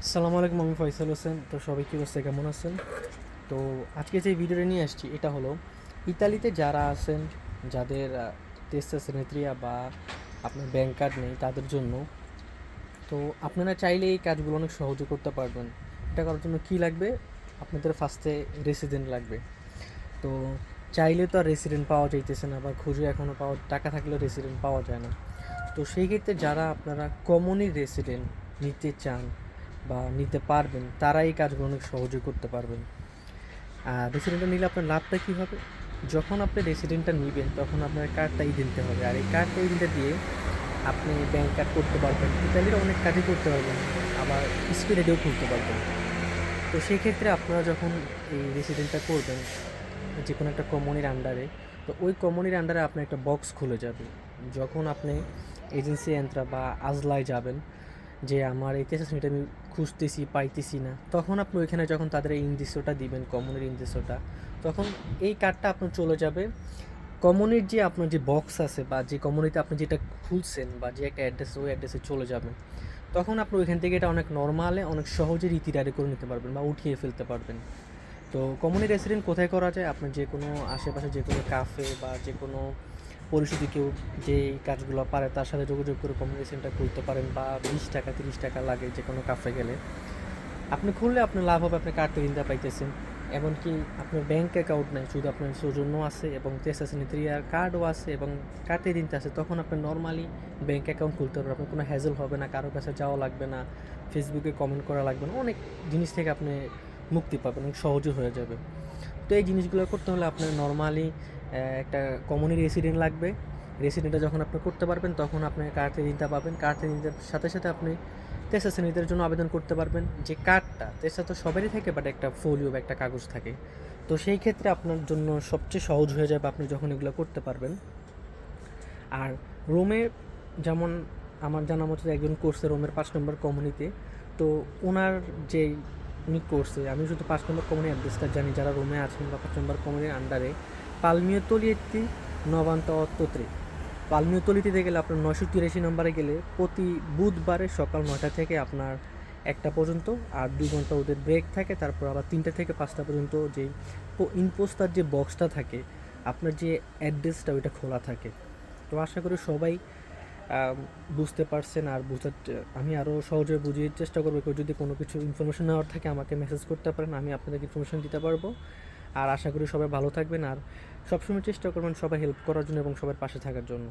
আসসালামু আলাইকুম, আমি ফয়সাল হোসেন। তো সবাই কী অবস্থা, কেমন আছেন? তো আজকে যে ভিডিওটা নিয়ে আসছি এটা হলো ইতালিতে যারা আছেন, যাদের তেস্তা সেনেত্রিয়া বা আপনার ব্যাংক কার্ড নেই তাদের জন্য। তো আপনারা চাইলে এই কাজগুলো অনেক সহজে করতে পারবেন। এটা করার জন্য কী লাগবে? আপনাদের ফার্স্টে রেসিডেন্ট লাগবে। তো চাইলে তো আর রেসিডেন্ট পাওয়া যাইতেছে না, বা খুঁজে এখনও টাকা থাকলেও রেসিডেন্ট পাওয়া যায় না। তো সেই ক্ষেত্রে যারা আপনারা কমনই রেসিডেন্ট নিতে চান বা নিতে পারবেন, তারা এই কাজগুলো অনেক সহজে করতে পারবেন। আর রেসিডেন্টটা নিলে আপনার লাভটা কী হবে? যখন আপনি রেসিডেন্টটা নেবেন তখন আপনার কার্ডটাই দিতে হবে, আর এই কার্ডটা দিতে দিয়ে আপনি ব্যাংক কার্ড করতে পারবেন, ইতালির অনেক কাজই করতে পারবেন, আবার স্পিডেও খুলতে পারবেন। তো সেই ক্ষেত্রে আপনারা যখন এই রেসিডেন্টটা করবেন যে কোনো একটা কোম্পানির আন্ডারে, তো ওই কোম্পানির আন্ডারে আপনার একটা বক্স খুলে যাবে। যখন আপনি এজেন্সি এন্ট্রা বা আজলায় যাবেন যে আমার এই তেসাসনিটা আমি খুঁজতেছি, পাইতেছি না, তখন আপনি ওইখানে যখন তাদের এই ইন্দিসটা দিবেন, কমনের ইন্দিসটা, তখন এই কার্ডটা আপনার চলে যাবে কমনের যে আপনার যে বক্স আছে বা যে কমনিতে আপনি যেটা খুলছেন বা যে একটা অ্যাড্রেস, ওই অ্যাড্রেসে চলে যাবে। তখন আপনি ওইখান থেকে এটা অনেক নর্মালে অনেক সহজে রিতিরারি করে নিতে পারবেন বা উঠিয়ে ফেলতে পারবেন। তো কমিউনি রেসিডেন্ট কোথায় করা যায়? আপনার যে কোনো আশেপাশে যে কোনো কাফে বা যে কোনো পরিচিত কেউ যে এই কাজগুলো পারে তার সাথে যোগাযোগ করে কমিউনি রেসিডেন্টটা খুলতে পারেন, বা 20 টাকা 30 টাকা লাগে যে কোনো কাফে গেলে। আপনি খুললে আপনার লাভ হবে, আপনি কার্ড ঋণটা পাইতেছেন। এমনকি আপনার ব্যাঙ্ক অ্যাকাউন্ট নেই, শুধু আপনার সৌজন্য আছে এবং তেসাসিনিত্রিয়ার কার্ডও আছে এবং কার্ডে ঋণটা আছে, তখন আপনি নর্মালি ব্যাঙ্ক অ্যাকাউন্ট খুলতে পারবেন। আপনার কোনো হ্যাজেল হবে না, কারোর কাছে যাওয়া লাগবে না, ফেসবুকে কমেন্ট করা লাগবে না, অনেক জিনিস থেকে আপনি মুক্তি পাবেন, অনেক সহজে হয়ে যাবে। তো এই জিনিসগুলো করতে হলে আপনার নর্মালি একটা কমনই রেসিডেন্ট লাগবে। রেসিডেন্টটা যখন আপনি করতে পারবেন তখন আপনি কার্ডে ঋণটা পাবেন। কার্ডে ঋণের সাথে সাথে আপনি তেসরা শ্রেণীদের জন্য আবেদন করতে পারবেন। যে কার্ডটা তেসরা তো সবারই থাকে, বাট একটা ফোলিও বা একটা কাগজ থাকে। তো সেই ক্ষেত্রে আপনার জন্য সবচেয়ে সহজ হয়ে যাবে আপনি যখন এগুলো করতে পারবেন। আর রোমে যেমন আমার জানা মতো একজন করছে রোমের 5 নম্বর কমিউনিতে। তো ওনার যে উনি করছে, আমি শুধু 5 নম্বর কমিউনি অ্যাড্রেসটা জানি, যারা রোমে আছেন বা 5 নম্বর কমিউনির আন্ডারে পালমিও তলিয়েত্তি নবান্ত অত্তত্রে। পালমিও তলিতে গেলে আপনার 983 নম্বরে গেলে প্রতি বুধবারে সকাল 9টা থেকে আপনার 1টা পর্যন্ত, আর 2 ঘন্টা ওদের ব্রেক থাকে, তারপর আবার 3টা থেকে 5টা পর্যন্ত যে ইনপোস্টার যে বক্সটা থাকে, আপনার যে অ্যাড্রেসটা ওইটা খোলা থাকে। তো আশা করি সবাই বুঝতে পারছেন। আর আমি আরও সহজে বুঝিয়ে চেষ্টা করবো। কেউ যদি কোনো কিছু ইনফরমেশন নেওয়ার থাকে আমাকে মেসেজ করতে পারেন, আমি আপনাদের ইনফরমেশন দিতে পারবো। আর আশা করি সবাই ভালো থাকবেন, আর সবসময় চেষ্টা করবেন সবাই হেল্প করার জন্য এবং সবার পাশে থাকার জন্য।